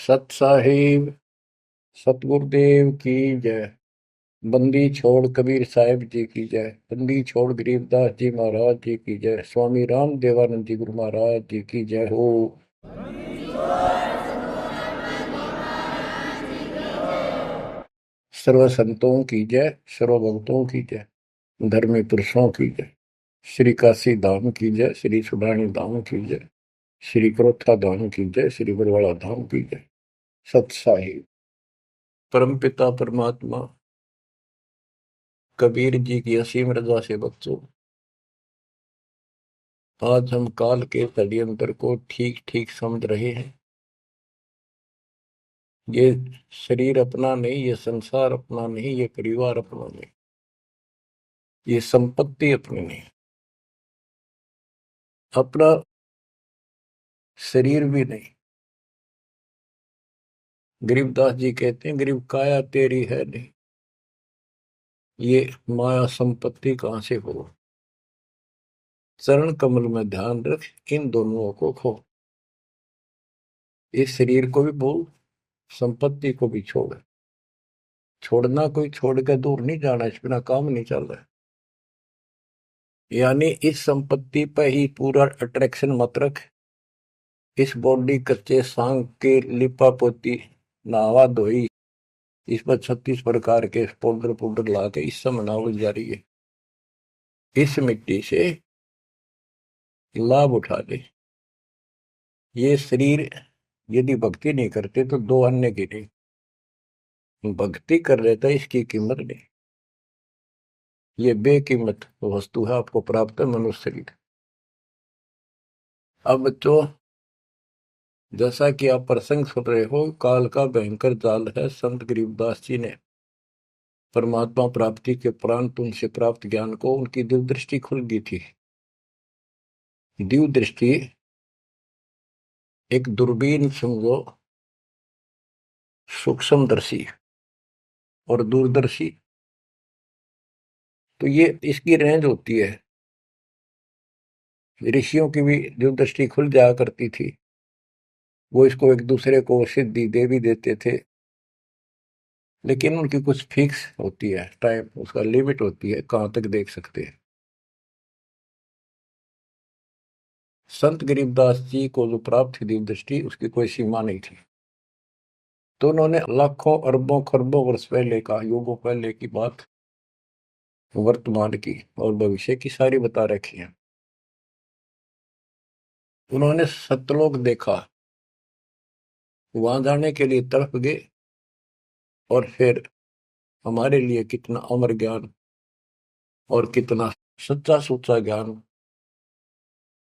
सत साहिब सतगुरुदेव की जय। बंदी छोड़ कबीर साहिब जी की जय। बंदी छोड़ गरीबदास जी महाराज जी की जय। स्वामी राम देवानंद जी गुरु महाराज जी की जय हो। सर्व संतों की जय, सर्व भक्तों की जय, धर्मी पुरुषों की जय। श्री काशी धाम की जय, श्री सुडानी धाम की जय, श्री क्रोथा धाम की जय, श्री बरवाड़ा धाम की जय। सत साहिब परमपिता परमात्मा कबीर जी की असीम रजा से बच्चों, आज हम काल के षड्यंत्र को ठीक ठीक समझ रहे हैं। ये शरीर अपना नहीं, ये संसार अपना नहीं, ये परिवार अपना नहीं, ये संपत्ति अपनी नहीं, अपना शरीर भी नहीं। गरीबदास जी कहते हैं, गरीब काया तेरी है नहीं, ये माया संपत्ति कहां से हो। चरण कमल में ध्यान रख, इन दोनों को खो। इस शरीर को भी भूल, संपत्ति को भी छोड़। छोड़ना कोई छोड़ के दूर नहीं जाना, इस बिना काम नहीं चल रहा है। यानी इस संपत्ति पर ही पूरा अट्रैक्शन मत रख। इस बॉडी कच्चे सांग के लिपा पोती नहावा धोई, इस पर 36 प्रकार के पाउडर पाउडर ला के इस समय नावल जा रही है। इस मिट्टी से लाभ उठा ले। ये शरीर यदि भक्ति नहीं करते तो दो अन्य की नहीं, भक्ति कर रहे थे इसकी कीमत नहीं। ये बेकीमत वस्तु है, आपको प्राप्त है मनुष्य शरीर। अब तो जैसा कि आप प्रसंग सुन रहे हो, काल का भयंकर जाल है। संत गरीबदास जी ने परमात्मा प्राप्ति के उपरांत उनसे प्राप्त ज्ञान को उनकी दिव्य दृष्टि खुल गई थी। दिव्य दृष्टि एक दूरबीन समझो, सूक्ष्मदर्शी और दूरदर्शी। तो ये इसकी रेंज होती है। ऋषियों की भी दिव्य दृष्टि खुल जाया करती थी, वो इसको एक दूसरे को सिद्धि दे भी देते थे, लेकिन उनकी कुछ फिक्स होती है टाइम, उसका लिमिट होती है कहां तक देख सकते हैं। संत गरीबदास जी को जो प्राप्त थी दिव्य दृष्टि, उसकी कोई सीमा नहीं थी। तो उन्होंने लाखों अरबों खरबों वर्ष पहले का, युगों पहले की बात वर्तमान की और भविष्य की सारी बता रखी है। उन्होंने सतलोक देखा, वहां जाने के लिए तड़प गए, और फिर हमारे लिए कितना अमर ज्ञान और कितना सच्चा सुच्चा ज्ञान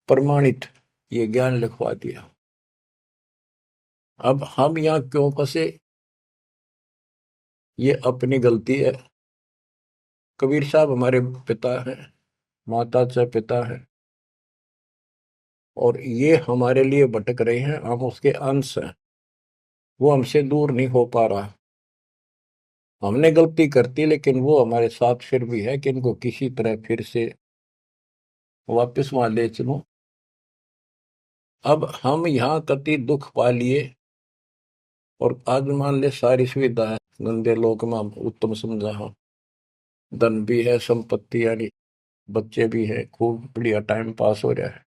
प्रमाणित ये ज्ञान लिखवा दिया। अब हम यहाँ क्यों फंसे, ये अपनी गलती है। कबीर साहब हमारे पिता हैं, माता से पिता है, और ये हमारे लिए भटक रहे हैं, हम उसके अंश हैं। वो हमसे दूर नहीं हो पा रहा। हमने गलती करती, लेकिन वो हमारे साथ फिर भी है कि इनको किसी तरह फिर से वापस वहां ले चलो। अब हम यहाँ कति दुख पा लिए, और आज मान ले सारी सुविधा है, गंदे लोक में हम उत्तम समझा हो, धन भी है, संपत्ति यानी बच्चे भी है, खूब बढ़िया टाइम पास हो रहा है,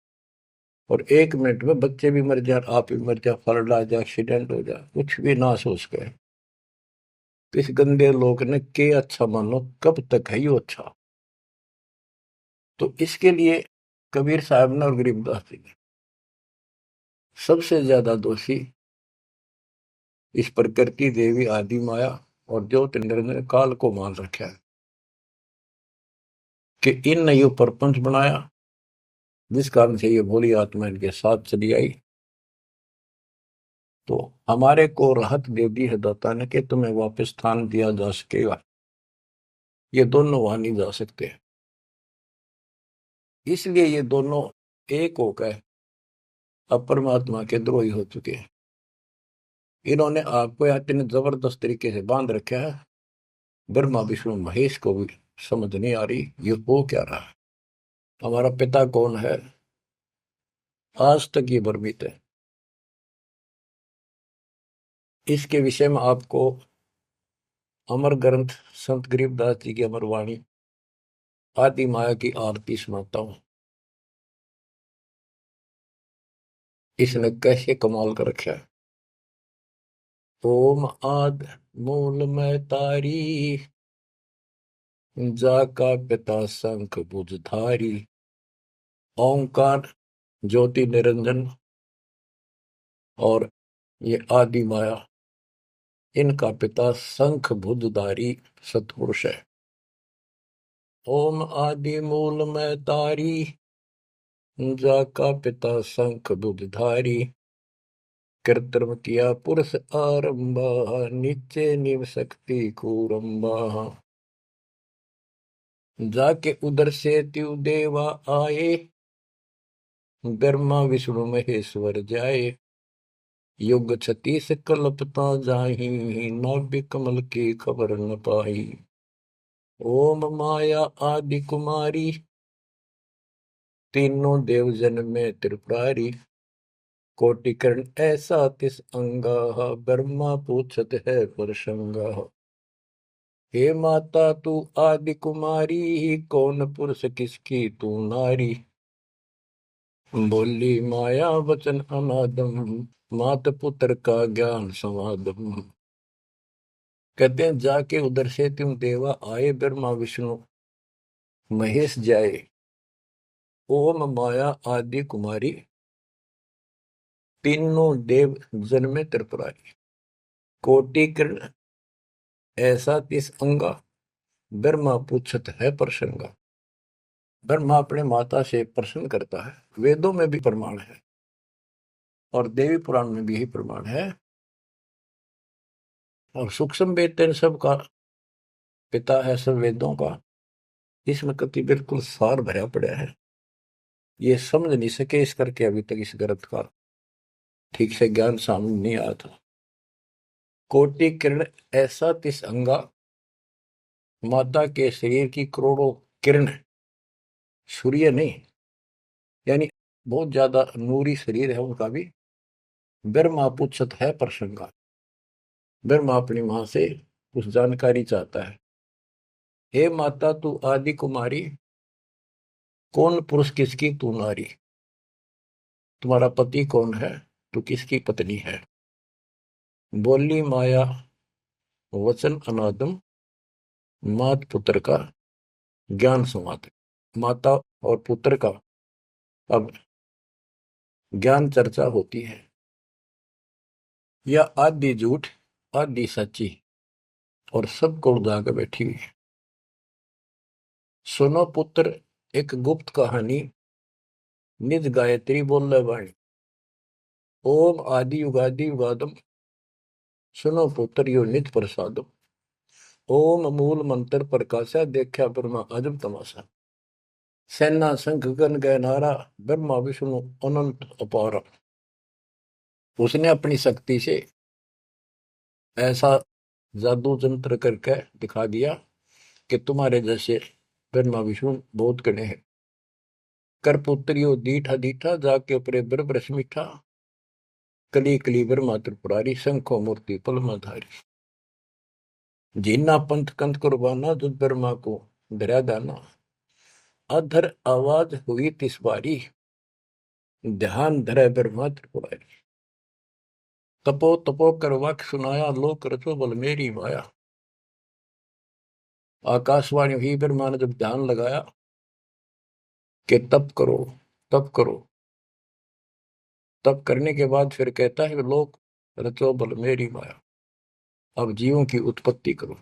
और एक मिनट में बच्चे भी मर जाए, आप भी मर जाए, फ्लड आ जाए, एक्सीडेंट हो जाए, कुछ भी ना सोच गए। तो इस गंदे लोग ने के अच्छा मानो, कब तक है यो अच्छा। तो इसके लिए कबीर साहब ने और गरीबदास जी ने सबसे ज्यादा दोषी इस प्रकृति देवी आदि माया और ज्योतिन्द्र ने काल को मान रखा है कि इन ने यो प्रपंच बनाया, जिस कारण से ये भोली आत्मा इनके साथ चली आई। तो हमारे को राहत दे दी है दाता ने कि तुम्हें वापस स्थान दिया जा सकेगा। ये दोनों वहां नहीं जा सकते, इसलिए ये दोनों एक होकर अब परमात्मा के द्रोही हो चुके हैं। इन्होंने आपको इतने जबरदस्त तरीके से बांध रखा है, ब्रह्मा विष्णु महेश को भी समझ नहीं आ रही ये हो क्या रहा है। हमारा पिता कौन है, आज तक ये भ्रमित है। इसके विषय में आपको अमर ग्रंथ संत गरीबदास जी की अमर वाणी आदि माया की आरती सुनाता हूं। इसने कैसे कमाल कर रखा है। ओम आद मूल में तारी, जाका पिता शंख भुजधारी। ओंकार ज्योति निरंजन और ये आदि माया, इनका पिता शंख भुजधारी सतपुरुष है। ओम आदि मूल में तारी, जाका पिता शंख भुजधारी। कृत्रिम किया पुरुष आरंभा, नीचे निव शक्ति कूरंबा। जाके उधर से त्यु देवा आए, ब्रह्मा विष्णु महेश्वर जाए। युग 36 कल्पता जाही, नाभि कमल की खबर न पाई। ओम माया आदि कुमारी, तीनों देव जन में त्रिपुरारी। कोटि कर्ण ऐसा तिस अंगा, ब्रह्मा पूछत है परसंगा। हे माता तू आदि कुमारी, कौन पुरुष किसकी तू नारी। बोली माया वचन अनादम, मात पुत्र का ज्ञान समादम। कहते हैं जाके उधर से तुम देवा आए, ब्रह्मा विष्णु महेश जाए। ओम माया आदि कुमारी, तीनों देव जन्मे त्रिपुरारी। कोटि कर्ण ऐसा तिस अंगा, ब्रह्मा पूछत है प्रसंगा। ब्रह्मा अपने माता से प्रश्न करता है। वेदों में भी प्रमाण है और देवी पुराण में भी यही प्रमाण है। और सूक्ष्म वेद तेन सब का पिता है, सब वेदों का। इसमें कति बिल्कुल सार भरा पड़ा है। ये समझ नहीं सके इस करके अभी तक इस ग्रंथ का ठीक से ज्ञान सामने नहीं आया था। कोटि किरण ऐसा तिस अंगा, माता के शरीर की करोड़ों किरण, सूर्य नहीं, यानी बहुत ज्यादा नूरी शरीर है उनका भी। ब्रह्मा पूछत है प्रसंगा। ब्रह्मा अपनी मां से कुछ जानकारी चाहता है। हे माता तू आदि कुमारी, कौन पुरुष किसकी तू नारी। तुम्हारा पति कौन है, तू किसकी पत्नी है। बोली माया वचन अनादम, मात पुत्र का ज्ञान संवाद। माता और पुत्र का अब ज्ञान चर्चा होती है। यह आदि झूठ आदि सच्ची और सबको उड़ा के बैठी हुई है। सुनो पुत्र एक गुप्त कहानी, निज गायत्री बोल वाणी। ओम आदि युगादि युगादम, सुनो पुत्र यो निज प्रसादम। ओम मूल मंत्र प्रकाशा, देखा ब्रह्मा अजब तमाशा। सेना संख गण गय नारा, ब्रह्मा विष्णु अनंत अपारा। उसने अपनी शक्ति से ऐसा जादू जंत्र करके दिखा दिया कि तुम्हारे जैसे ब्रह्मा विष्णु बहुत कड़े हैं। कर पुत्रियो दीठा दीठा, जाके उपरे ब्रह्म मीठा। कली कली ब्रह्मा त्रिपुरारी, शंखो मूर्ति पलमाधारी। जीना पंथ कंथ कुर्बाना, जुद ब्रह्मा को धरा दाना। अधर आवाज हुई तिस बारी, ध्यान धरे ब्रह्मा त्रिपुरारी। तपो तपो कर वाक्य सुनाया, लोक रचो बल मेरी माया। आकाशवाणी हुई, ब्रह्मा ने जब ध्यान लगाया कि तप करो तप करो। तप करने के बाद फिर कहता है लोक रचो बल मेरी माया। अब जीवों की उत्पत्ति करो,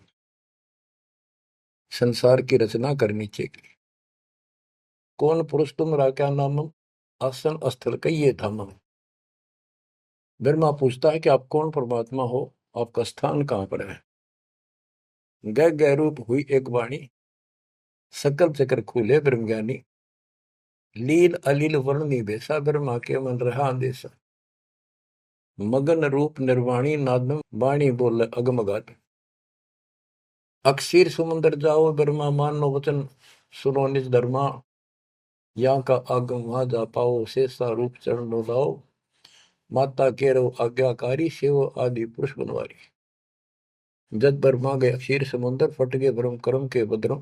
संसार की रचना करनी चाहिए। कौन पुरुष तुम राजा नामम, आसन स्थल कहिए धामम। ब्रह्मा पूछता है कि आप कौन परमात्मा हो, आपका स्थान कहां पर है। गह गह रूप हुई एक वाणी, सकल चक्र खुले ब्रह्मज्ञानी। लील अलील वर्णी बेसा, ब्रह्मा के मन रहा अंदेशा। मगन रूप निर्वाणी नादम, वाणी बोल अगमगात। अक्षीर समुद्र जाओ, ब्रह्मा मानो वचन सुनो निज धर्मा। यहाँ का आगम वहां जा पाओ, शेषा रूप चरण लाओ। माता केरो आज्ञाकारी शिव आदि पुरुष बनवारी। जद ब्रह्मा गया क्षीर समुद्र फट गए ब्रह्म कर्म के बद्रम।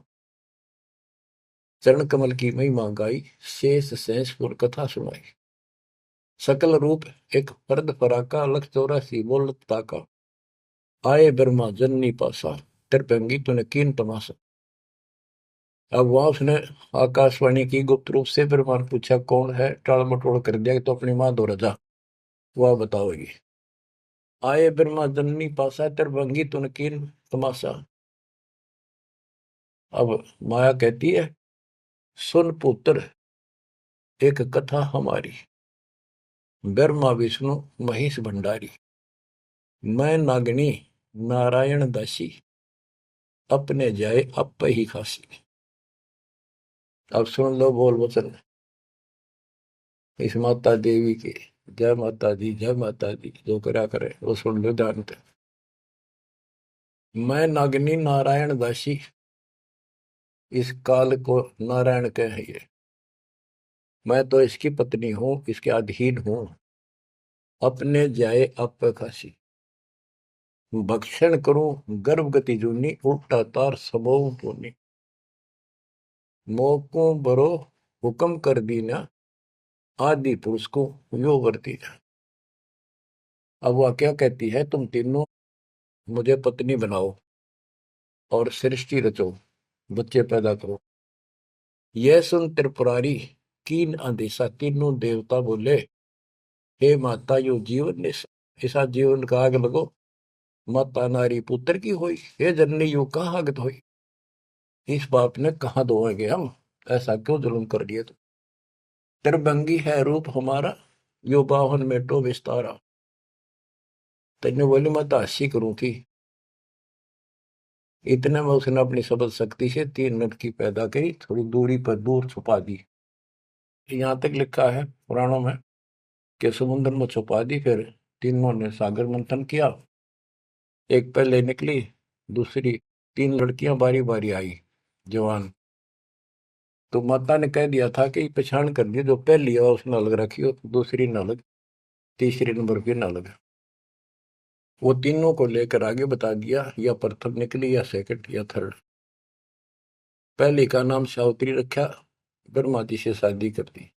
चरण कमल की महिमा गाई शेष सहसपुर कथा सुनाई। सकल रूप एक फर्द फराका लख 84 बोलत ताका। आए ब्रह्मा जननी पासा तिरपंगी तूने कीन तमाशा। अब वहां उसने आकाशवाणी की गुप्त रूप से ब्रह्मा ने पूछा कौन है, टाल मटोल कर दिया तो अपनी मां दो रजा वह बताओगी। आए ब्रह्मा जननी पासा तिरपंगी तूने कीन तमाशा। अब माया कहती है सुन पुत्र एक कथा हमारी। ब्रह्मा विष्णु महेश भंडारी। मैं नागनी नारायण दासी अपने जाए अप ही खासी। अब सुन लो बोल वचन इस माता देवी के। जय माता दी जय माता दी जो करा करे वो सुन लो ध्यान से। मैं नागनी नारायण दासी इस काल को नारायण कहिए। मैं तो इसकी पत्नी हूं इसके अधीन हूं। अपने जाए अप खासी भक्षण करूं गर्भगति जूनी उल्टा तार सबो पुनी। मोको बरो हुक्म कर दीना आदि पुरुष को यो वर्ती। अब वह क्या कहती है तुम तीनों मुझे पत्नी बनाओ और सृष्टि रचो बच्चे पैदा करो। यह सुन त्रिपुरारी कीन आदेशा तीनों देवता बोले हे माता यो जीवन ऐसा जीवन का आग लगो। माता नारी पुत्र की होई हे जननी यू कहाँ आगत होई। इस बाप ने कहाँ दोएंगे हम, ऐसा क्यों जुल्म कर दिया तुम। त्रिभंगी है रूप हमारा यो बाहन में टो विस्तारा। तेने बोली मैं तो हंसी करूं थी। इतने में उसने अपनी सबल शक्ति से 3 लड़की पैदा करी थोड़ी दूरी पर दूर छुपा दी। यहां तक लिखा है पुराणों में कि समुद्र में छुपा दी। फिर तीनों ने सागर मंथन किया। एक पहले निकली दूसरी 3 लड़कियां बारी बारी आई जवान। तो माता ने कह दिया था कि पहचान कर दी जो पहली है उसने अलग रखी हो दूसरी न अलग तीसरी नंबर की न अलग। वो तीनों को लेकर आगे बता दिया या प्रथम निकली या सेकंड या थर्ड। पहली का नाम सावित्री रखा ब्रह्मा जी से शादी कर दी।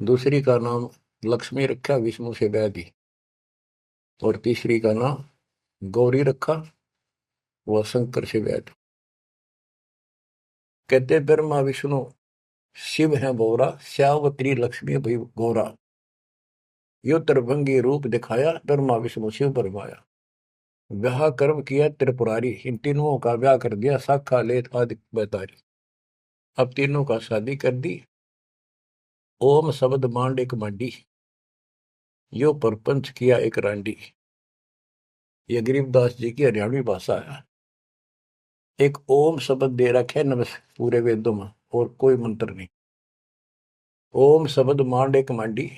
दूसरी का नाम लक्ष्मी रखा विष्णु से ब्याह दी। और तीसरी का नाम गौरी रखा वह शंकर से ब्याह दी। कहते ब्रह्मा विष्णु शिव है बोरा श्यावत्री लक्ष्मी भई गौरा। यो त्रिभंगी रूप दिखाया ब्रह्मा विष्णु शिव बरमाया। ब्याह कर्म किया त्रिपुरारी इन तीनों का ब्याह कर दिया साखा लेत आदि बैतारी। अब तीनों का शादी कर दी। ओम शब्द मांड एक मंडी यो परपंच किया एक रांडी। ये गरीबदास जी की हरियाणवी भाषा है। एक ओम शब्द दे रखे नमस् पूरे वेदों में और कोई मंत्र नहीं। ओम शब्द मांड एक मांडी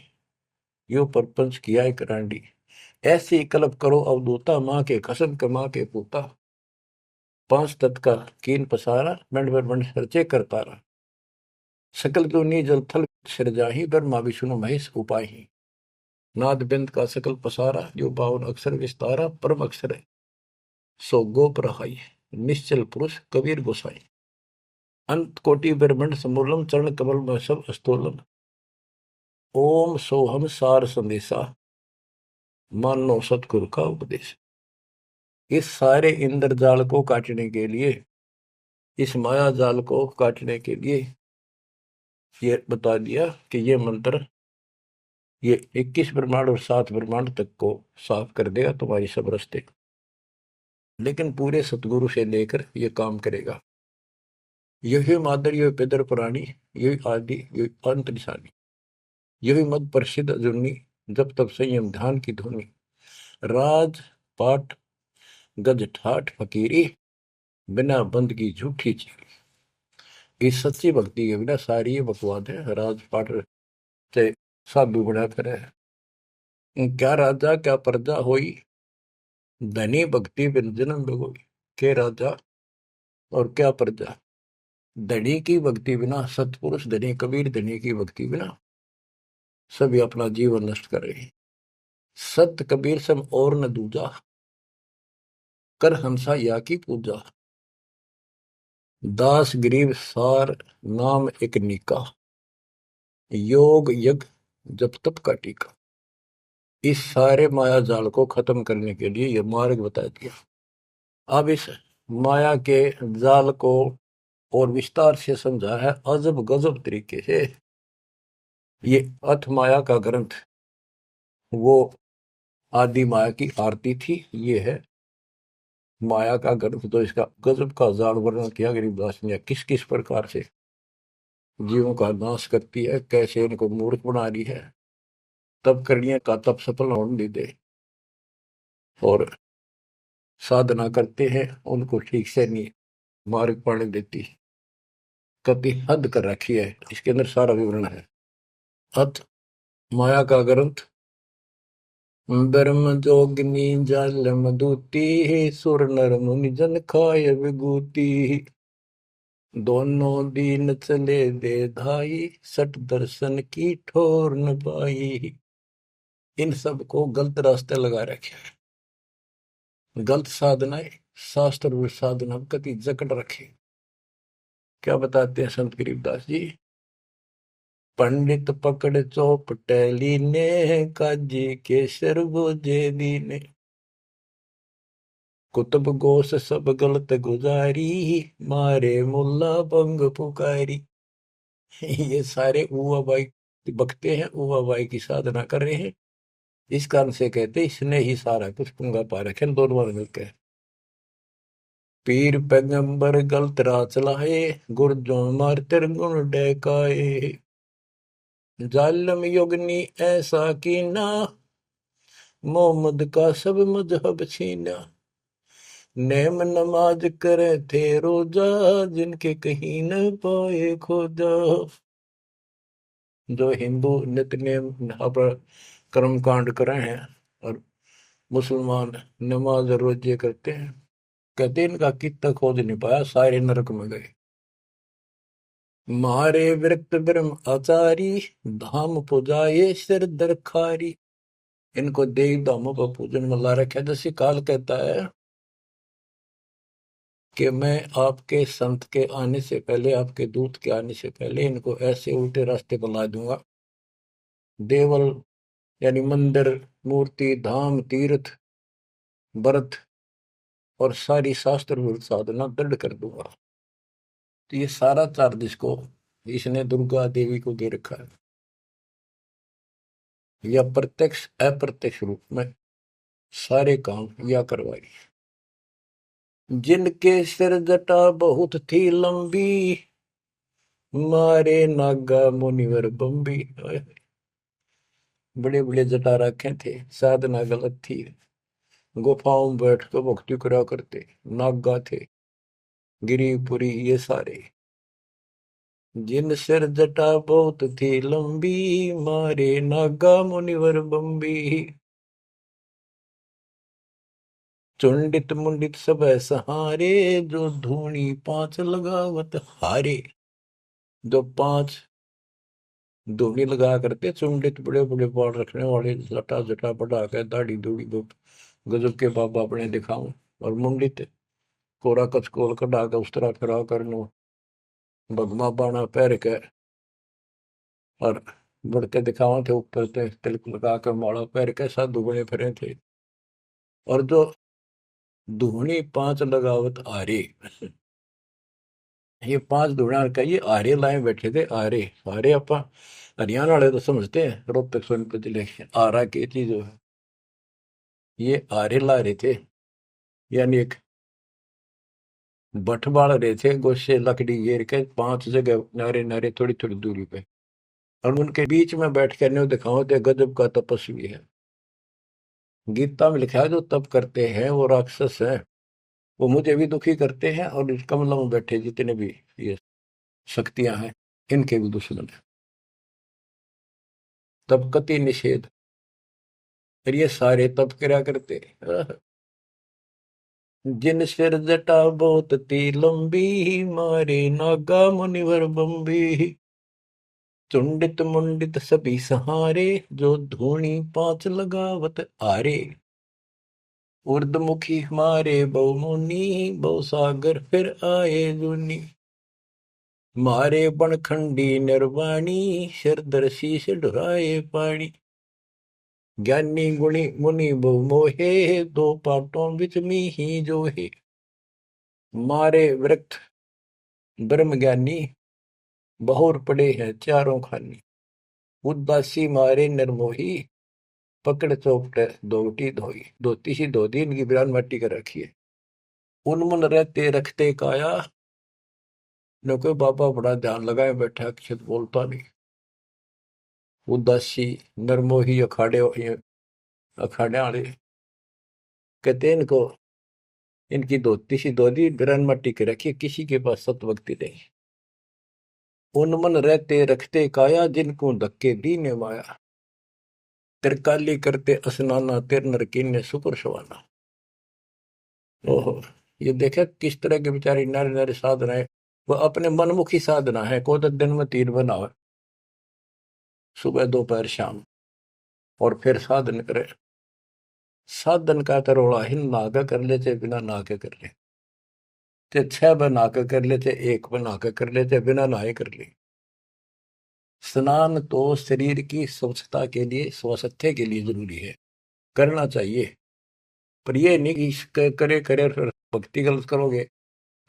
यो परपंच किया एक रांडी। ऐसी कल्प करो अवधूता माँ के कसम कमा के पूता। 5 तत्व का कीन पसारा मंड मंड सर्चे करता रहा। सकल दुनी जल थल सिरजाही ब्रह्मा विष्णु महेश उपाही। नाद बिंद का सकल पसारा जो 52 अक्षर विस्तारा परम अक्षर है सो गोप रहाई। निश्चल पुरुष कबीर गोसाई। अंत कोटि ब्रह्मंड समूलम चरण कमल में सब अस्तोलम। ओम सोहम सार संदेशा मानो सतगुरु का उपदेश। इस सारे इंद्रजाल को काटने के लिए इस माया जाल को काटने के लिए ये बता दिया कि ये मंत्र ये 21 ब्रह्मांड और 7 ब्रह्मांड तक को साफ कर देगा तुम्हारी सब रास्ते। लेकिन पूरे सतगुरु से लेकर ये काम करेगा। यही मादर यही पितर पुराणी यही आदि यही अंत निशानी। यही मद प्रसिद्ध जुर्नी जब तब संयम ध्यान की धुनी। राज पाठ गज ठाठ फकीरी बिना बंद की झूठी चीरी। इस सच्ची भक्ति के बिना सारी ये बकवाद है। राज पाठ से साधु बना फिरे क्या राजा क्या प्रजा होई धनी भक्ति बिन जन्म बिगोई। के राजा और क्या प्रजा धनी की भक्ति बिना सतपुरुष धनी कबीर धनी की भक्ति बिना सभी अपना जीवन नष्ट कर रहे हैं। सत कबीर सम और न दूजा, कर हंसा या की पूजा। दास गरीब सार नाम एक नीका, योग यज्ञ जप तप का टीका। इस सारे माया जाल को खत्म करने के लिए यह मार्ग बता दिया। अब इस माया के जाल को और विस्तार से समझा है अजब गजब तरीके से। ये अथ माया का ग्रंथ वो आदि माया की आरती थी। ये है माया का ग्रंथ, तो इसका गजब का जाल वर्णन किया गरीबदास ने, किस किस प्रकार से जीवों का नाश करती है, कैसे इनको मूर्ख बना रही है, तब करने का तब सफल होने नहीं दे, और साधना करते हैं उनको ठीक से नहीं मार्ग पाने देती, कति हद कर रखी है। इसके अंदर सारा विवरण है। अत माया का ग्रंथ ब्रह्म जोगिनी जाल मधुती, सुर नर मुनि जन खाय विभूति। दोनों दीन चले दे धाई, सट दर्शन की ठोर न पाई। इन सब को गलत रास्ते लगा रखे, गलत साधनाएं, शास्त्र साधना कति जकड़ रखे। क्या बताते हैं संत गरीबदास जी? पंडित पकड़ चौपटेली ने, काजी केसर बोझे दीने। कुतुब गोस सब गलत गुजारी, मारे मुल्ला बंग पुकारी। ये सारे उवा बाई बकते हैं, उवा बाई की साधना कर रहे हैं। इस कारण से कहते इसने ही सारा कुछ पुंगा पा रखे दोनों मिलकर। पीर पैगंबर गलत राह चलाए, गुरजों मार तेर गुण डहकाए। जालिम युगनी ऐसा कीना, मोहम्मद का सब मजहब छीना। नेम नमाज करे थे रोजा, जिनके कहीं न पाए खोजा। जो हिंदू नित्य नेम कर्म कांड कर रहे हैं और मुसलमान नमाज रोजे करते हैं, कहते इनका कितना खोज नहीं पाया, सारे नरक में गए। मारे विरक्त ब्रह्म आचारी, धाम पुजाए सिर दरखारी। इनको देव धामों का पूजन में ला रखा। जैसे काल कहता है कि मैं आपके संत के आने से पहले, आपके दूत के आने से पहले इनको ऐसे उल्टे रास्ते पर ला दूंगा। देवल यानी मंदिर, मूर्ति, धाम, तीर्थ, व्रत और सारी शास्त्र साधना दृढ़ कर दूंगा। तो ये सारा चार्ज इसको इसने दुर्गा देवी को दे रखा है, या प्रत्यक्ष अप्रत्यक्ष रूप में सारे काम या करवाई। जिनके सिर जटा बहुत थी लंबी, मारे नागा मुनिवर बम्बी। बड़े बड़े जटा रखे थे, साधना गलत थी, गुफाओं में बैठ कर भक्ति करा करते, नागा थे, गिरिपुरी ये सारे। जिन सिर जटा बहुत थी लंबी, मारे नागा मुनिवर बम्बी। चुंडित मुंडित सब सहारे, जो धूनी पांच लगावत हारे। जो पांच धूनी लगा करते, चुंडित बड़े बड़े बाल रखने वाले, लटा जटा बढ़ा के दाढ़ी दूढ़ी गजब के बाबा अपने दिखाऊं, और मुंडित कोरा कचकोल कटा के उस तरह फिरा कर भगमा बाणा पैर के और बढ़ते दिखावा थे, ऊपर से तिलक लगा कर माला पैर के साधु बने फिरे थे। और जो धूनी पांच लगावत आरे, ये पांच धूणा का ये आरे लाए बैठे थे। आरे आरे अपा हरियाणा वाले तो समझते हैं, रोहतक सोनीपत जिले के आरा की चीज है। ये आरे ला रहे थे, यानी एक बठ बाल रहे थे, गोशे लकड़ी घेर के पांच जगह नारे नारे थोड़ी थोड़ी दूरी पे, और उनके बीच में बैठ कर न्यू दिखाओ थे गजब का तपस्वी है। गीता में लिखा है जो तप करते हैं वो राक्षस है, वो मुझे भी दुखी करते हैं, और इस कमलों में बैठे जितने भी ये शक्तियां हैं इनके भी दुश्मन है। तब कति निषेध, फिर ये सारे तप करा करते। जिन सिर जटा बहुत ती लंबी, मारे नागा मुनिवर बम्बी। चुंडित मुंडित सभी सहारे, जो धूनी पांच लगावत आरे। उर्दमुखी हमारे बहुमुनि, बहु सागर फिर आए जुनी। मारे बनखंडी निर्वाणी, सिरदर शीश ढुराए पानी। ज्ञानी गुणी मुनि बहु मोहे, दो पाटों बिच ही जो है। मारे वृक्ष ब्रह्म ज्ञानी, बहुर पड़े हैं चारों खानी। उदासी मारे निर्मोही, पकड़ चौपटे दोटी धोई। धोती सी धो दी, इनकी बिरान मट्टी कर रखी है। उनमुन रहते रखते काया, न कोई बाबा बड़ा ध्यान लगाए बैठा, अक्षत बोलता नहीं। उदासी निर्मोही अखाड़े अखाड़े वाले कहते इनको, इनकी धोती सी धो दी, बिरान मट्टी कर रखी है, किसी के पास सतभक्ति नहीं। उनमन रहते रखते काया, जिनको धक्के दीने माया। तिरकाली करते स्नाना, तिर नर कीन्हे सुपर सवाना। ओहो, ये देखा किस तरह के बेचारी नारी नारी साधना है। वो अपने मनमुखी साधना है, को तो दिन में 3 बनावे, सुबह दोपहर शाम, और फिर साधन करे। साधन का तरोड़ा हिन नागा कर ले, चाहे बिना नाके कर ले, चाहे 6 बना के कर ले, चाहे 1 बना के कर ले, चाहे बिना नहाए कर ले। स्नान तो शरीर की स्वच्छता के लिए, स्वास्थ्य के लिए जरूरी है, करना चाहिए। पर ये नहीं कि करे करे फिर भक्ति गलत करोगे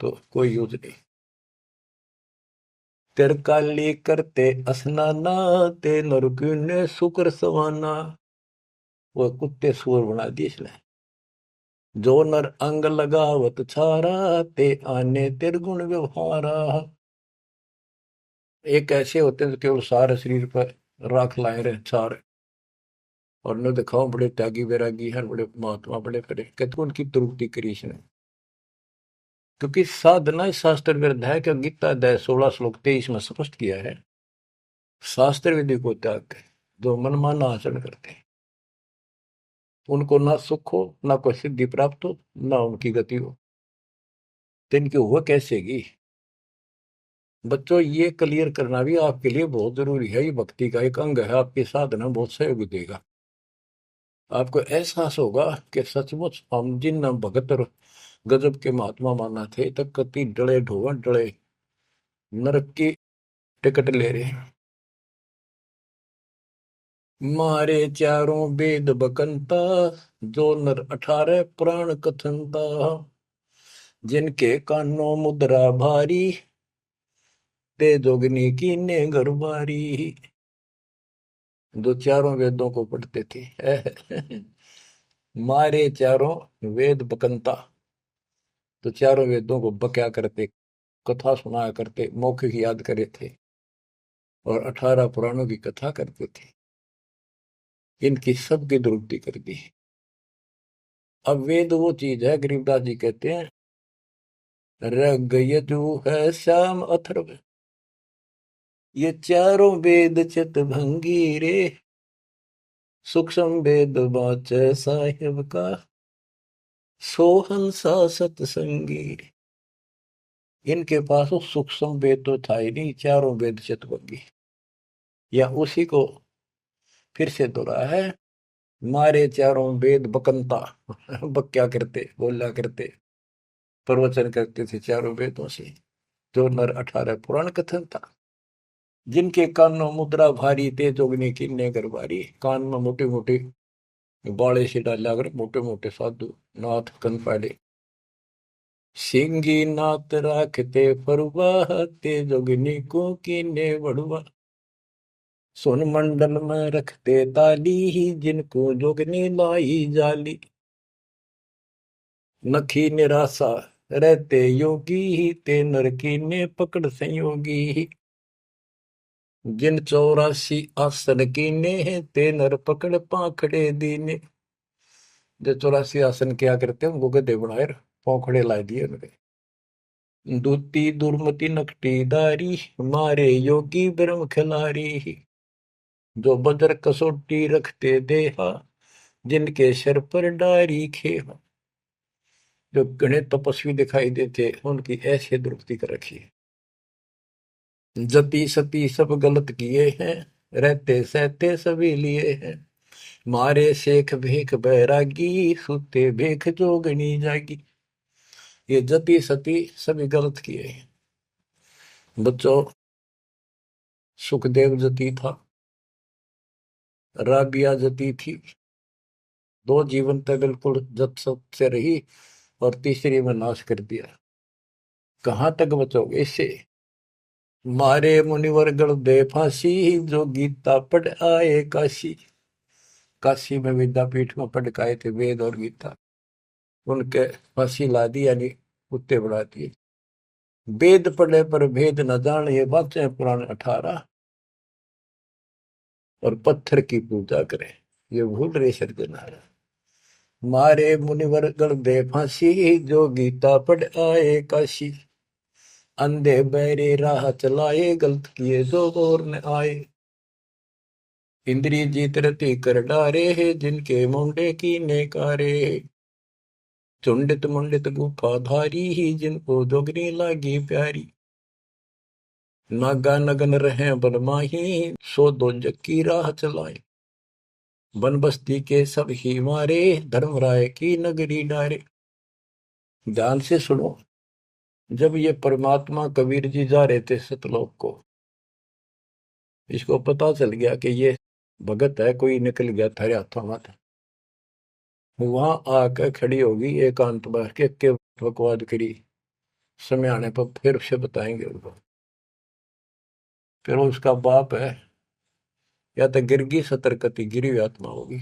तो कोई यूज नहीं। तिरकाली करते स्नाना, ते नरकुने शुक्र सवाना। वो कुत्ते सुअर बना दिए इसने। जो नर अंग लगावत छारा, ते आने तिरगुण व्यवहारा। एक ऐसे होते हैं जो केवल सारे शरीर पर राख लाए रहे छार, और न दिखाओ बड़े त्यागी वैरागी हैं, बड़े महात्मा, बड़े करे, कहते उनकी त्रुटि करी इसने। क्योंकि साधना शास्त्र विरुद्ध है, कि गीता अध्याय 16 श्लोक 23 में स्पष्ट किया है, शास्त्र विधि को त्याग के जो मनमाना आचरण करते हैं, उनको ना सुख हो, ना कोई सिद्धि प्राप्त हो, ना उनकी गति हो। तो इनकी हुआ कैसेगी? बच्चों, ये क्लियर करना भी आपके लिए बहुत जरूरी है। ये भक्ति का एक अंग है, आपकी साधना बहुत सहयोग देगा। आपको एहसास होगा कि सचमुच हम जिन भगत और गजब के महात्मा माना थे, तक कति डले ढोवन डले नरक की टिकट ले रहे हैं। मारे चारों वेद बकंता, जो नर 18 पुराण कथनता। जिनके कानों मुद्रा भारी, ते जोगनी कीने घरबारी। जो चारों वेदों को पढ़ते थे। मारे चारों वेद बकंता, तो चारों वेदों को बक्या करते, कथा सुनाया करते, मौखिक याद करे थे, और 18 पुराणों की कथा करते थे। इनकी सबकी दुरुक्ति कर दी। अब वेद वो चीज है, गरीबदास जी कहते हैं, रग यजु है श्याम अथर्व, ये चारों वेद चित भंगी रे। सूक्ष्म वेद बाच साहिब का, सोहंसा सतसंगी। इनके पास वो सूक्ष्म वेद तो था ही नहीं, चारों वेद चित भंगी। या उसी को फिर से दोहरा है, मारे चारों वेद बकंता। बक्या करते, बोला करते, प्रवचन करते थे चारों वेदों से, जो नर 18 पुराण कथन था। जिनके कानों मुद्रा भारी, ते जोगनी कीने गरबारी। कान में मोटे मोटे बाले से डाला कर, मोटे मोटे साधु नाथ कन पाड़े। सिंगी नाथ राखते फरुआ, ते जोगनी को कीने बड़ुआ। सोन मंडल में रखते ताली, जिनको जोगनी लाई जाली। नखी निराशा रहते योगी, ते नर कीने पकड़ संयोगी। जिन 84 आसन कीने, ते नर पकड़ पाखड़े दीने। जो 84 आसन क्या करते हैं, उनको गधे बनाए पौखड़े ला दिए उनके। दूती दुर्मति नकटी दारी, मारे योगी ब्रह्म खिलारी। जो बजर कसोटी रखते देहा, जिनके सिर पर डारी खेहा। जो गणे तपस्वी दिखाई देते, उनकी ऐसे दुरुक्ति कर रखी है। जति सती सब गलत किए हैं, रहते सहते सभी लिए हैं। मारे शेख भेख बैरागी, सुते भेख जोगनी जागी। ये जति सती सभी गलत किए हैं। बच्चों, सुखदेव जति था, राबिया जति थी। दो जीवन तक बिल्कुल जत सत से रही और तीसरी में नाश कर दिया। कहां तक बचोगे इससे? मारे मुनिवर गण दे फांसी, जो गीता पढ़ आए काशी। काशी में विद्यापीठ में पढ़ के आए थे वेद और गीता, उनके फांसी ला दी, यानी कुत्ते बढ़ा दिए। वेद पढ़े पर भेद न जान, ये बातें पुराण 18। और पत्थर की पूजा करे, ये भूल रहे सृजनहारा। मारे मुनिवर गण दे फांसी, जो गीता पढ़ आए काशी। अंधे बहरे राह चलाए, गलत किए जो और न आए। इंद्री जीत रति कर डारे है, जिनके मुंडे की नेकारे। चुंडित मुंडित गुफा धारी ही, जिनको जोगनी लागी प्यारी। नागा नगन रहे बनमाही, सो दो जग की राह चलाए। वन बस्ती के सब ही मारे, धर्मराय की नगरी डारे। ध्यान से सुनो। जब ये परमात्मा कबीर जी जा रहे थे सतलोक को, इसको पता चल गया कि ये भगत है, कोई निकल गया थारे हाथों में। वहां आकर खड़ी होगी एकांत बैठ के बकवाद करी। समय आने पर फिर उसे बताएंगे उनको। फिर उसका बाप है, या तो गिरगी सतर्कती गिरी हुई आत्मा होगी।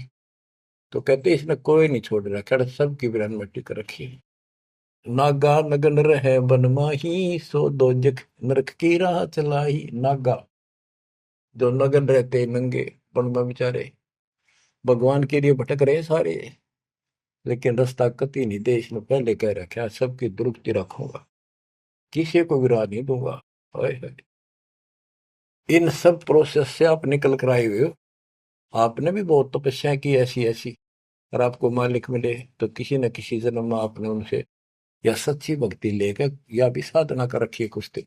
तो कहते इसने कोई नहीं छोड़ रखा, सबकी बिरान मट्टी कर रखी। नागा नगन रहे बनमाही, सो दो जग नरक की राह चलाई। नागा जो नगन रहते नंगे वन में बेचारे, भगवान के लिए भटक रहे सारे, लेकिन रास्ता कति नहीं दे। इसने पहले कह रखा सबकी दुरुक्ति रखूंगा, किसी को विराह नहीं दूंगा। हाय हाय। इन सब प्रोसेस से आप निकल कर आए हुए हो। आपने भी बहुत तपस्या की ऐसी ऐसी, और आपको मालिक मिले तो किसी न किसी जन्म में आपने उनसे या सच्ची भक्ति लेकर या भी साधना कर रखी है कुछ दिन।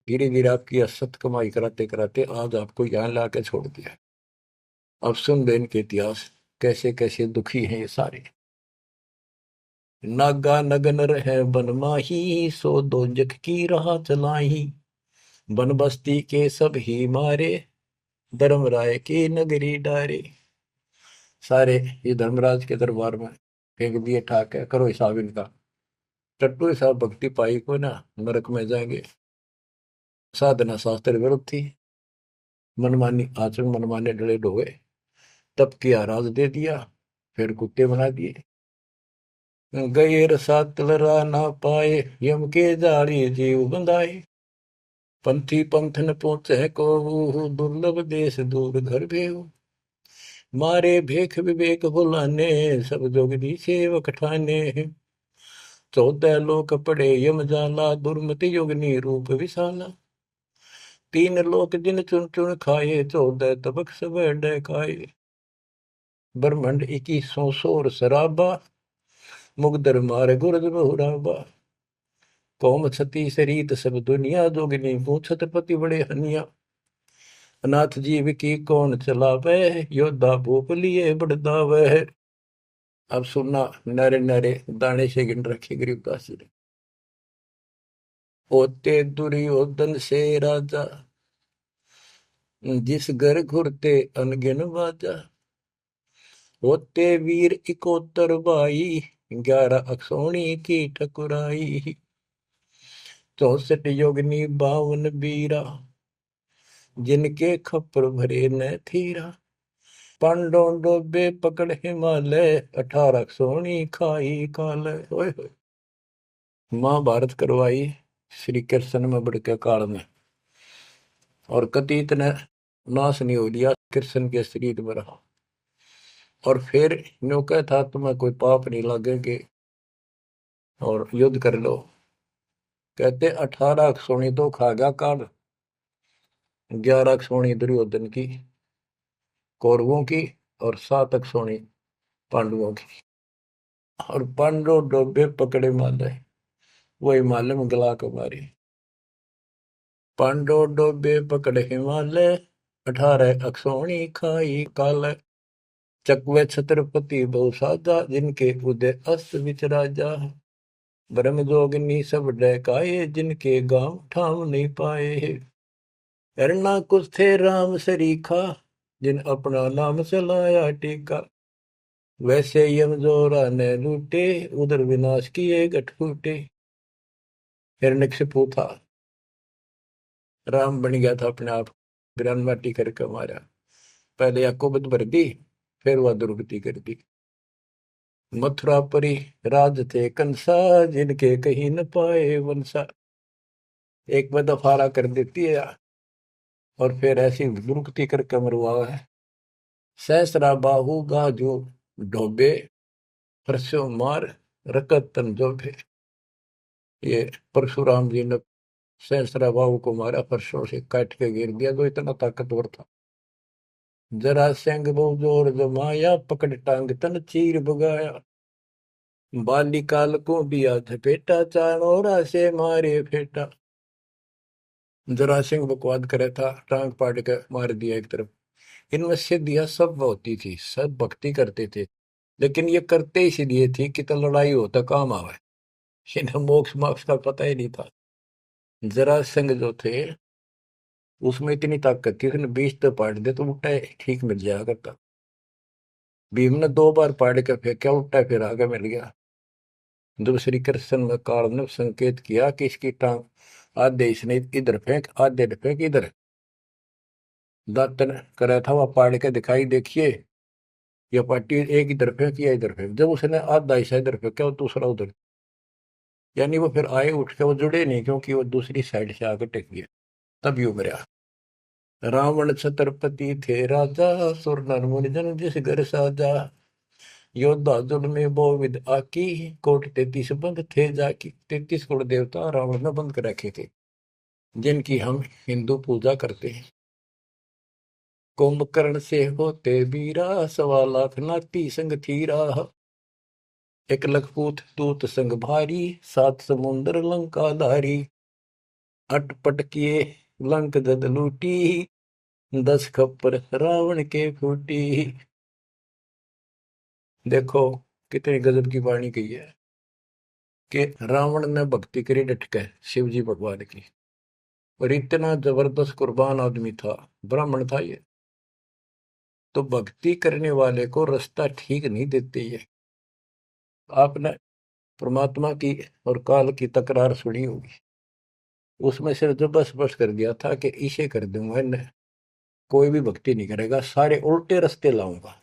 धीरे धीरे आपकी असत कमाई कराते कराते आज आपको यहाँ ला के छोड़ दिया। अब सुन दे इनके इतिहास, कैसे कैसे दुखी हैं ये सारे। नागा नगन रहे बनमाही, सो दो जग की राह चलाई। बन बस्ती के सब ही मारे, धर्मराय की नगरी डारे। सारे ये धर्मराज के दरबार में फेंक दिए ठाक, करो हिसाब इनका। टट्टू हिसाब भक्ति पाई को ना नरक में जाएंगे। साधना शास्त्र विरुद्ध थी, मनमानी आचरण, मनमाने डले ढोए, तब किया राज दे दिया, फिर कुत्ते बना दिए। गए रसात तलरा ना पाए, यम के जाड़ी जीव बंधाए। पंथी पंथ न पहुंचे को, दुर्लभ देश दूर घर भेऊ। मारे भेख विवेक बुलाने, सब जोगदी सेवक ठाने। 14 लोक पड़े यम जाला, दुर्मति योगनी रूप विशाला। 3 लोक जिन चुन चुन खाए, 14 तबक सब डकाए। ब्रह्मंड 21 सोर शराबा, मुगदर मार गुरद बहुराबा। कौम छती शरीत सब दुनिया, जोगिनी पूछत पति बड़े हनिया। अनाथ जीव की कौन चलावे, योद्धा भूप लिए बड़दावे। अब सुनना, नारे नारे दाने से गिन रखे गरीबदास जी ने। होते दुर्योधन से राजा, जिस घर घुरते अनगिन बाजा। होते वीर इकोतर भाई, 11 अक्षौणी की ठकुराई। 64 योगिनी 52 बीरा, जिनके खप्पर भरे न थीरा। पांडों डोबे पकड़ हिमालय, 18 सोनी खाई काल। ओए होए। महाभारत करवाई श्री कृष्ण में बड़के काल में, और कति इतने नाश नहीं हो लिया कृष्ण के शरीर में रहा। और फिर न्यो कह था तुम्हें कोई पाप नहीं लगेगे और युद्ध कर लो। कहते 18 सोनी तो खा गया काल, 11 सोनी दुर्योधन की कौरवों की, और 7 सोनी पांडवों की। और पांडव डोबे पकड़े माले, वो हिमालय में गला को मारी। पांडो डोबे पकड़ हिमालय, 18 अक्षौणी खाई काल। चकवे छत्रपति बहु साजा, जिनके उदय अस्त विच राजा। ब्रह्म जोगिनी सब डहकाए, जिनके गांव ठाम नहीं पाए। अरना कुछ थे राम सरीखा, जिन अपना नाम चलाया टीका। वैसे यम जोरा ने लूटे, उधर विनाश किए गठ फूटे। हिरण्यकशिपु था, राम बन गया था अपने आप, ग्रान माटी करके मारा। पहले याकोबत भर दी, फिर वह दुर्गति कर दी। मथुरापुरी राज थे कंसा, जिनके कहीं न पाए वंशा। एक में दफारा कर देती है और फिर ऐसी दुर्गति करके मरवा है। सहस्रा बाहु गाजो ढोबे, परसों मार रकत तन जोबे। ये परशुराम जी ने सहस्रा बाहु को मारा, परसों से काट के गिर दिया, जो इतना ताकतवर था। जरा सिंह बहु जोर जमाया, पकड़ टांग तन चीर भगाया। बालिकाल को दिया झपेटा, चाणोरा से मारे फेटा। जरा सिंह बकवाद करे था, टांग पाड़ के मार दिया एक तरफ। इनमें सिद्धियां सब होती थी, सब भक्ति करते थे, लेकिन ये करते इसलिए थी कि तो लड़ाई हो तो काम आवे। इन्हें मोक्ष मोक्ष का पता ही नहीं था। जरा सिंह जो थे उसमें इतनी ताकत थी, उसने 20 तो पाड़ दे तो उल्टा ठीक मिल जाया करता। भीम ने 2 बार पाड़ के फेंका, उल्टा फिर आगे मिल गया। जब श्री कृष्ण में काल ने संकेत किया कि इसकी टांग आधे इसने इधर फेंक, आधे फेंक इधर, दातन करा था वह पाड़ के दिखाई, देखिए ये पार्टी एक इधर फेंक या इधर फेंक। जब उसने आधा हिस्सा इधर फेंका और दूसरा उधर, यानी वो फिर आए उठ के, वो जुड़े नहीं, क्योंकि वो दूसरी साइड से आगे टेक गया, तब यू मरा। रावण छत्रपति थे राजा, सुर नर मुनि जन जिस घर साजा। योद्धा जुल में बहुविध आकी, कोट 33 बंद थे जाकी। 33 कोट देवता रावण ने बंद कर रखे थे, जिनकी हम हिंदू पूजा करते हैं। कुंभकर्ण से होते वीरा, 1.25 लाख नाती संग थीरा। 1 लखपूत दूत संग भारी, 7 समुंदर लंका धारी। अटपट किए लंक जद लूटी, 10 खप्पर रावण के फूटी। देखो कितनी गजब की वाणी कही है कि रावण ने भक्ति करी डट के शिव जी भगवान की, और इतना जबरदस्त कुर्बान आदमी था, ब्राह्मण था ये। तो भक्ति करने वाले को रास्ता ठीक नहीं देते ये। आपने परमात्मा की और काल की तकरार सुनी होगी, उसमें सिर्फ जो बस बस कर दिया था कि इसे कर दूंगा, इन्हें कोई भी भक्ति नहीं करेगा, सारे उल्टे रास्ते लाऊंगा।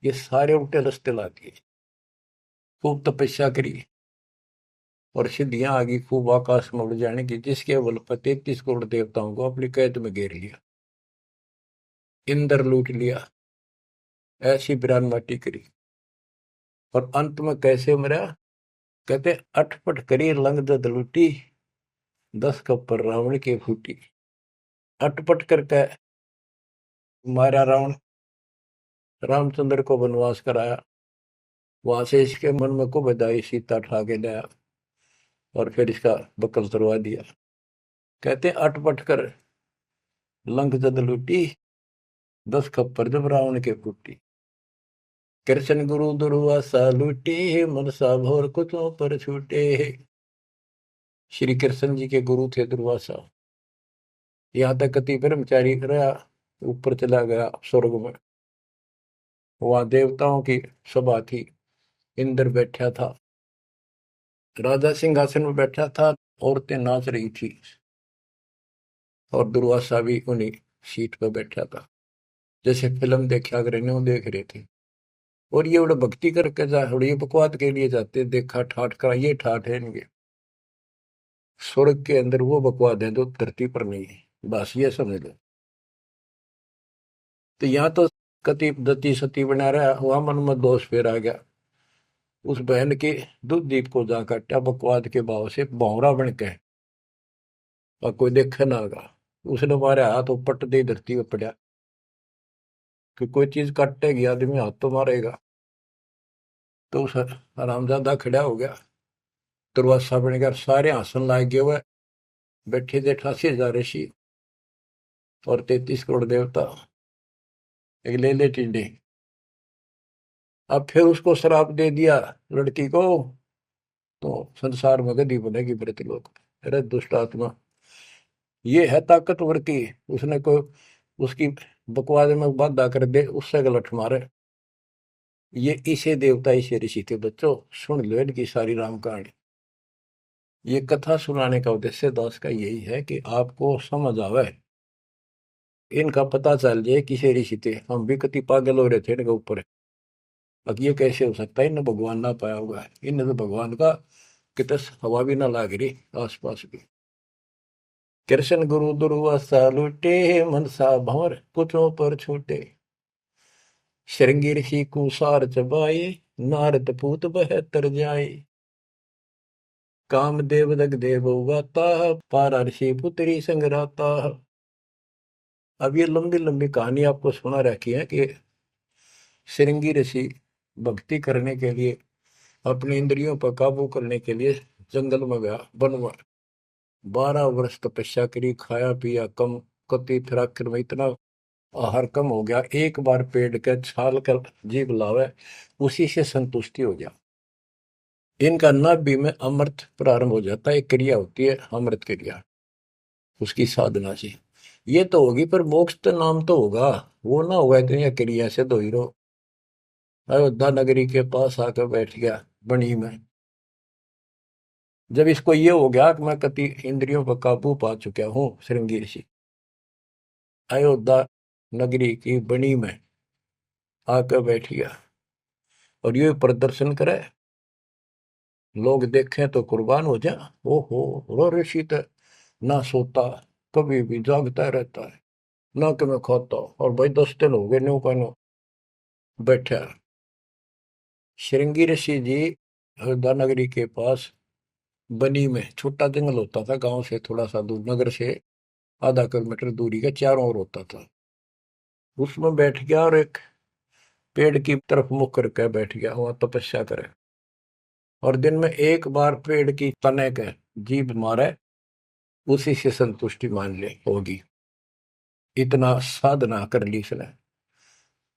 ये सारे उल्टे रास्ते ला दिए। खूब तपस्या करी और सिद्धियां आ गई, खूब आकाश में उड़ जाने की, जिसके बल पर 33 करोड़ देवताओं को अपनी कैद में घेर लिया, इंद्र लूट लिया, ऐसी बिरान माटी करी। और अंत में कैसे मरा? कहते अटपट करी लंग दद लूटी, 10 कप्पर रावण के फूटी। अटपट करके मारा रावण, रामचंद्र को वनवास कराया, वहां से इसके मन में को बधाई, सीता ठा के लाया और फिर इसका बकल तुड़वा दिया। कहते अटपट कर लंक जद लूटी, 10 खप्पर जब रावण के फूटी। कृष्ण गुरु दुर्वासा लूटे, मनसा भोर कुचों पर छूटे। श्री कृष्ण जी के गुरु थे दुर्वासा। यहाँ तक कति ब्रह्मचारी रहा, ऊपर चला गया स्वर्ग में, वहां देवताओं की सभा थी, इंद्र बैठा था, राजा सिंहासन में बैठा था, औरतें नाच रही थी और दुर्वासा भी उन्हीं सीट पर बैठा था, जैसे फिल्म देखा कर न्यू देख रहे थे। और ये बड़ा भक्ति करके जा, ये बकवाद के लिए जाते, देखा ठाठ का, ये ठाठ है इनके। स्वर्ग के अंदर वो बकवाद है जो धरती पर नहीं है, बस ये समझ लो। तो यहाँ तो कति दती सती बना रहा, वहां मन में दोष फिर आ गया। उस बहन के दूध दीप को जा काटा बकवाद के भाव से, भौरा बन के, और कोई देखे ना आगा। उसने मारे हाथ पट दे धरती पर पड़ा, कि कोई चीज काटेगी आदमी हाथ तो मारेगा। तो उस हरामजादा खड़ा हो गया, दुर्वासा बन गया, सारे हंसन लाग गए हुए। बैठे थे 88,000 ऋषि और 33 करोड़ देवता, एक ले ले टिंडे। अब फिर उसको श्राप दे दिया लड़की को, तो संसार में गति बनेगी मृतलोक। अरे दुष्ट आत्मा, ये है ताकतवर की, उसने कोई उसकी बकवास में बाधा कर दे, उससे गलत मारे। ये इसे देवता इसे ऋषि थे बच्चों, सुन लो इनकी सारी राम कहानी। ये कथा सुनाने का उद्देश्य दास का यही है कि आपको समझ आवे, इनका पता चल जाए किसे ऋषि थे। हम भी कति पागल हो रहे थे इनके ऊपर, अब ये कैसे हो सकता है, इन्हें भगवान ना पाया होगा, इन्हें तो भगवान का कितने हवा भी ना लाग रही आसपास भी। कृष्ण गुरु दुर्वासा लुटे, मनसा भंवर पुछों पर छूटे। श्रृंगी ऋषि कुसार चबाए, नारद पूत बहतर जाए। कामदेव दग देव गाता, पारा ऋषि पुत्री संगराता। अब ये लंबी लंबी कहानी आपको सुना रखी है कि श्रृंगी ऋषि भक्ति करने के लिए, अपनी इंद्रियों पर काबू करने के लिए जंगल में गया, वन में 12 वर्ष तपस्या करी, खाया पिया कम, कति फिर आखिर में इतना आहार कम हो गया, एक बार पेड़ के छाल कर जीभ लावे, उसी से संतुष्टि हो गया। इनका नाभि में अमृत प्रारंभ हो जाता है, एक क्रिया होती है अमृत क्रिया, उसकी साधना से ये तो होगी, पर मोक्ष तो नाम तो होगा, वो ना होगा इतनी क्रिया से दो हीरो। अयोध्या नगरी के पास आकर बैठ गया बनी में। जब इसको ये हो गया कि मैं कति इंद्रियों पर काबू पा चुका हूं, श्रृंगी ऋषि अयोध्या नगरी की बनी में आकर बैठ गया और ये प्रदर्शन करे, लोग देखें तो कुर्बान हो जाए। ओहो, रो ऋषि तो ना सोता, कभी भी जागता रहता है, ना कि मैं खाता, और भाई 10 दिन हो गए न्यू का न्यू बैठा। श्रृंगी ऋषि जी अयोध्या नगरी के पास बनी में, छोटा जंगल होता था, गांव से थोड़ा सा दूर, नगर से आधा किलोमीटर दूरी का चारों ओर होता था, उसमें बैठ गया और एक पेड़ की तरफ मुख करके बैठ गया, वहां तपस्या करे। और दिन में एक बार पेड़ की तने के जीभ मारे, उसी से संतुष्टि मान ले होगी। इतना साधना कर ली इसने।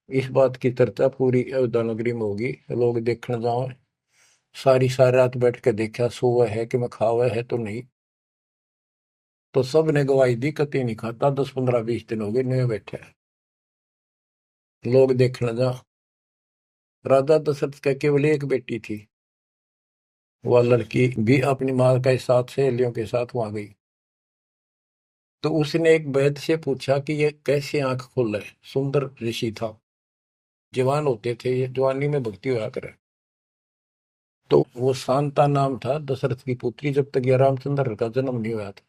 इस बात की चर्चा पूरी अयोध्या नगरी में होगी, लोग देखने जाओ। सारी सारी रात बैठ के देखा, सोवा है कि मैं खावा है तो नहीं, तो सब ने गवाही दी कति नहीं खाता, 10 15 20 दिन हो गए नहीं बैठे। लोग देखने जा। राजा दशरथ का केवल एक बेटी थी, वह लड़की भी अपनी माँ के साथ सहेलियों के साथ वहां गई। तो उसने एक वैद्य से पूछा कि ये कैसे आंख खोल है। सुंदर ऋषि था, जवान होते थे, ये जवानी में भक्ति हुआ करे। तो वो शांता नाम था, दशरथ की पुत्री, जब तक ये रामचंद्र का जन्म नहीं हुआ था।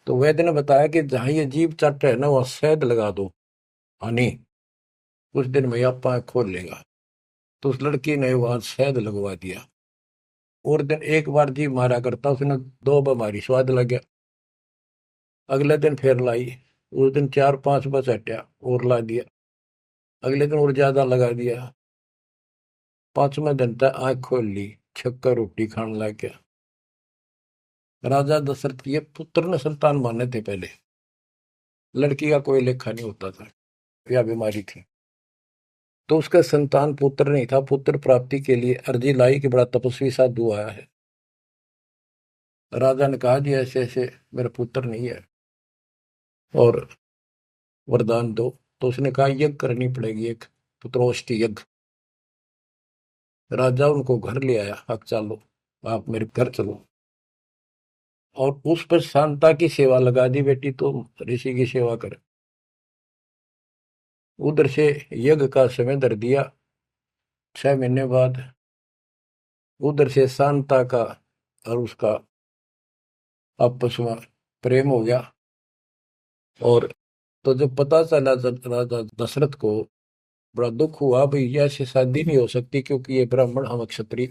तो वैद्य ने बताया कि जहां ये जीभ चट है ना, वहां शहद लगा दो हनी, कुछ दिन में आप आंख खोल लेगा। तो उस लड़की ने वहां शहद लगवा दिया, और दिन एक बार जीभ मारा करता, उसने 2 बार स्वाद लग गया। अगले दिन फिर लाई, उस दिन 4 5 बस हटा और ला दिया। अगले दिन और ज्यादा लगा दिया। 5वें दिन तक आंख खोल ली, छक्का रोटी खाने लग गया। राजा दशरथ के पुत्र ने संतान माने थे पहले, लड़की का कोई लेखा नहीं होता था, या बीमारी थी। तो उसका संतान पुत्र नहीं था, पुत्र प्राप्ति के लिए अर्जी लाई कि बड़ा तपस्वी साधु आया है। राजा ने कहा जी ऐसे ऐसे मेरा पुत्र नहीं है और वरदान दो। तो उसने कहा यज्ञ करनी पड़ेगी, एक पुत्रोष्टि यज्ञ। राजा उनको घर ले आया, अब चलो आप मेरे घर चलो, और उस पर शांता की सेवा लगा दी, बेटी तो ऋषि की सेवा कर। उधर से यज्ञ का समय धर दिया। 6 महीने बाद उधर से शांता का और उसका आपस में प्रेम हो गया। और तो जब पता चला राजा दशरथ को, बड़ा दुख हुआ, भाई ये ऐसी शादी नहीं हो सकती क्योंकि ये ब्राह्मण हम क्षत्रिय।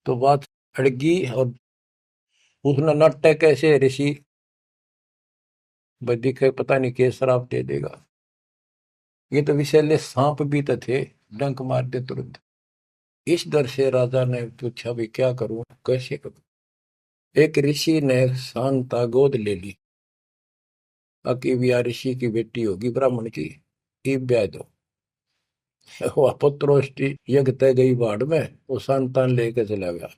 तो बात अड़गी और उसने नाटक कैसे ऋषि भाई दिखे, पता नहीं के श्राप दे देगा। ये तो विषैले सांप भी तो थे, डंक मार दे तुरंत। इस डर से राजा ने पूछा भी क्या करूं, कैसे करूं। एक ऋषि ने शांता गोद ले ली। अकीबिया ऋषि की बेटी होगी ब्राह्मण की, ईब ब्याह दो। वह पुत्रोष्टि यज्ञ तय गई बाढ़ में, वो संतान लेके चला गया।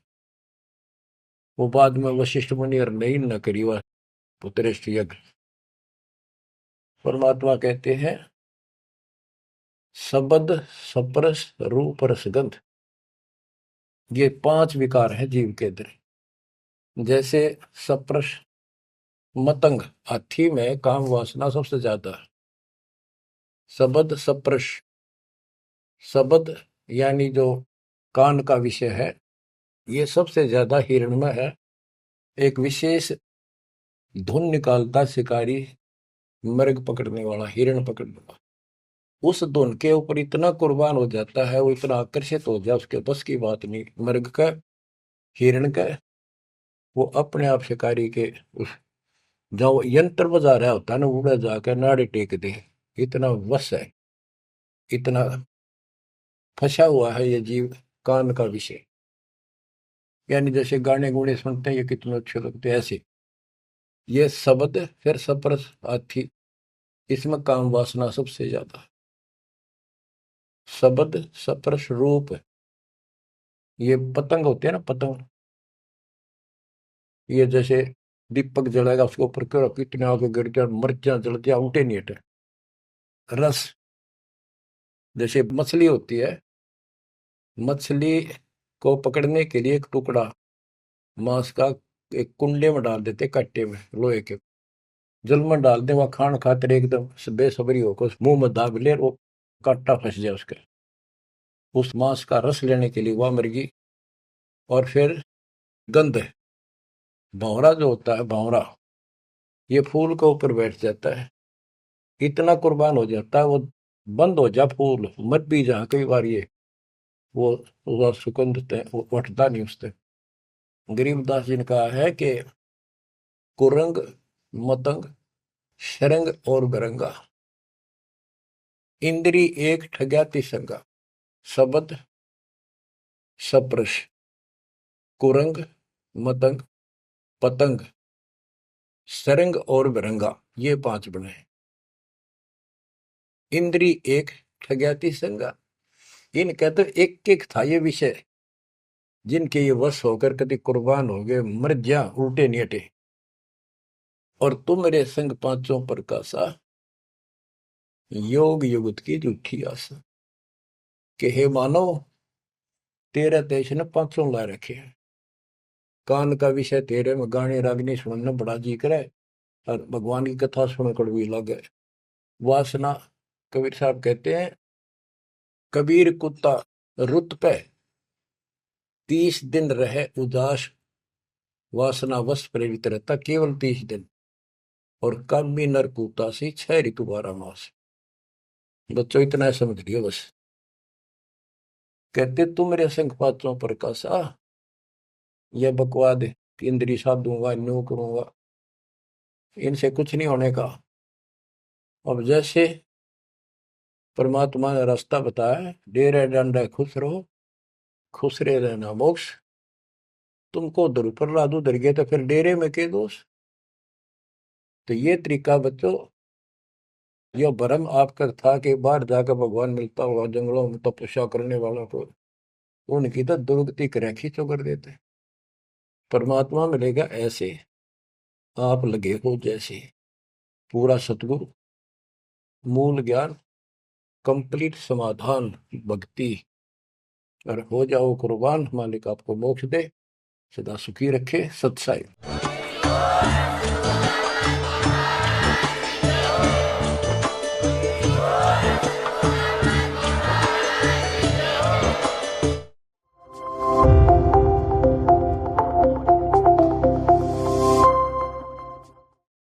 वो बाद में वशिष्ठ मुनि और नहीं न करी वह पुत्रेष्टि यज्ञ। परमात्मा कहते हैं शब्द सप्रस रूप रसगंध, ये 5 विकार हैं जीव के अंदर। जैसे सप्रस मतंग, हाथी में काम वासना सबसे ज्यादा है। शब्द सप्रस, शब्द यानी जो कान का विषय है, ये सबसे ज्यादा हिरण में है। एक विशेष धुन निकालता शिकारी, मृग पकड़ने वाला, हिरण पकड़ने वाला, उस धुन के ऊपर इतना कुर्बान हो जाता है, वो इतना आकर्षित हो जाए, उसके बस की बात नहीं मृग का, हिरण का। वो अपने आप शिकारी के उस जो यंत्र बजा रहा होता है ना, उड़ा जाकर नाड़े टेक दे, इतना वश है, इतना फंसा हुआ है ये जीव कान का विषय। यानी जैसे गाने गुणे सुनते हैं ये कितने अच्छे लगते हैं, ऐसे ये शब्द फिर सप्रस हाथी, इसमें काम वासना सबसे ज्यादा। शब्द सप्रस रूप, ये पतंग होते हैं ना, पतंग, ये जैसे दीपक जलाएगा उसके ऊपर क्यों कितने आगे गिर गया, मिर्चा जल गया, उल्टे नहीं हटे। रस, जैसे मछली होती है, मछली को पकड़ने के लिए एक टुकड़ा मांस का एक कुंडे में डाल देते, कट्टे में लोहे के, जल में डाल दे, वह खान खातिर एकदम बेसब्री होकर मुंह में दाब ले, वो कांटा फंस जाए उसके, उस मांस का रस लेने के लिए वह मुर्गी। और फिर गंध, भंवरा जो होता है, भंवरा ये फूल के ऊपर बैठ जाता है, इतना कुर्बान हो जाता है वो, बंद हो जा फूल मत भी जा, कई बार ये वो सुगंध वो उठता नहीं उससे। गरीबदास जी ने कहा है कि कुरंग मतंग शरंग और गरंगा, इंद्री एक ठग्याति संगा। शब्द सप्रश, कुरंग मतंग पतंग सरंग और बिरंगा, ये 5 बने। इंद्री एक ठग्याति संगा, इनका तो एक एक था ये विषय, जिनके ये वश होकर कभी कुर्बान हो गए, मर जा, उल्टे नहीं हटे। और तुम मेरे संग पांचों प्रकाशा, योग युगत की झूठी आशा। कि हे मानव, तेरे देश ने 500 ला रखे हैं, कान का विषय तेरे में गाने रागनी सुनना बड़ा जी करे, और भगवान की कथा सुन कड़वी लगे। वासना, कबीर साहब कहते हैं कबीर कुत्ता रुत पे 30 दिन रहे उदास, वासना वश प्रेरित रहता केवल 30 दिन, और कामी नर कुत्ता सी 6 ऋतु 12 मास। बच्चों इतना समझ लियो बस। कहते तुम मेरे संग पांचों प्रकाशा, यह बकवाद इंद्री साधूंगा, न्यू करूंगा, इनसे कुछ नहीं होने का। अब जैसे परमात्मा ने रास्ता बताया, डेरे डंडा खुश रहो, खुश रहे रहना मोक्ष। तुमको उधर ऊपर ला दो, उधर गए तो फिर डेरे में के दोष। तो ये तरीका बच्चों, यह भ्रम आपका था कि बाहर जाकर भगवान मिलता होगा जंगलों में तपस्या करने वालों को, उनकी तो दुर्गति कर खींचो कर देते। परमात्मा मिलेगा ऐसे, आप लगे हो जैसे, पूरा सतगुरु, मूल ज्ञान, कंप्लीट समाधान, भक्ति, और हो जाओ कुर्बान, मालिक आपको मोक्ष दे, सदा सुखी रखे। सत्साई।